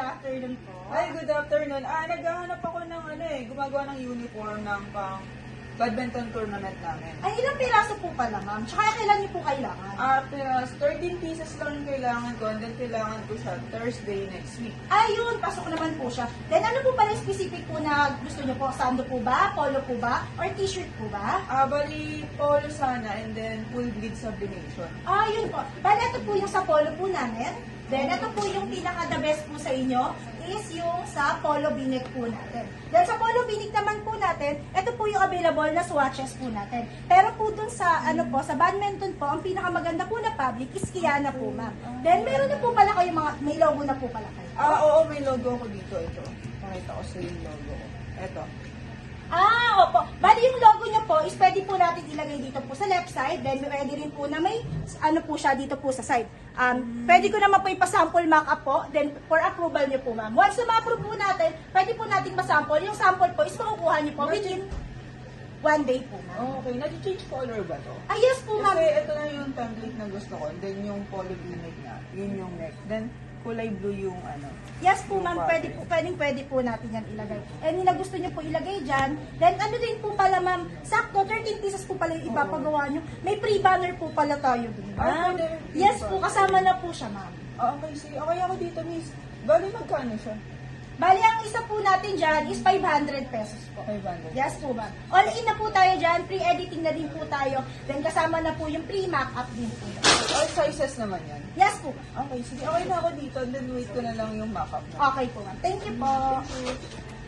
afternoon po. Ay, good afternoon. Naghahanap ako ng gumagawa ng uniform ng pang badminton tournament namin. Ay, ilang piraso po pala, ma'am? Tsaka kailan niyo po kailangan? 13 pieces lang yung kailangan ko, and then kailangan ko siya Thursday next week. Ayun, pasok naman po siya. Then ano po pala specific po na gusto niyo po? Sando po ba? Polo po ba? Or t-shirt po ba? Bali, polo sana, and then full bleed sublimation. Ayun po. Bali, ito po yung sa polo po namin. Then, ito po yung pinaka-the best po sa inyo is yung sa polo binig po natin. Then, sa polo binig naman po natin, ito po yung available na swatches po natin. Pero po dun sa, sa badminton po, ang pinakamaganda po na fabric is Kiana po, ma'am. Then, meron na po pala kayo may logo na po pala kayo. Oo, may logo ko dito. Ito. Pakita ko sa yung logo ko. Ito. Opo. Bali yung logo niya po is pwede po natin ilagay dito po sa left side. Then pwede rin po na may po siya dito po sa side. Pwede ko naman po ipasample mock-up po. Then for approval niyo po, ma'am. Once na ma-approve po natin, pwede po natin masample. Yung sample po is makukuha niyo po within 1 day po, ma'am. Okay, nag-change color ba to? Yes po, ma'am. Kasi ito na yung template na gusto ko. And then yung polo v-neck na. Yun yung neck. Then kulay blue yung Yes po, yung ma'am. fabric. Pwede po natin yan ilagay. And na gusto niyo po ilagay dyan. Then ano din po pala, ma'am, sakto, 13 pieces po pala yung ipapagawa niyo. May pre-banner po pala tayo dun, ma'am. pwede. Yes po, kasama na po siya, ma'am. Okay, sige. Okay ako dito, miss. Bali, magkano siya? Bali, ang isa po natin dyan is 500 pesos po. 500. Yes po, ma'am. All in na po tayo dyan. Pre-editing na din po tayo. Then kasama na po yung pre-mock-up din po. All sizes naman yan. Yes po. Okay, sige. Okay na ako dito. And then wait ko na lang yung mock-up na. Okay po, ma'am. Thank you po. Thank you.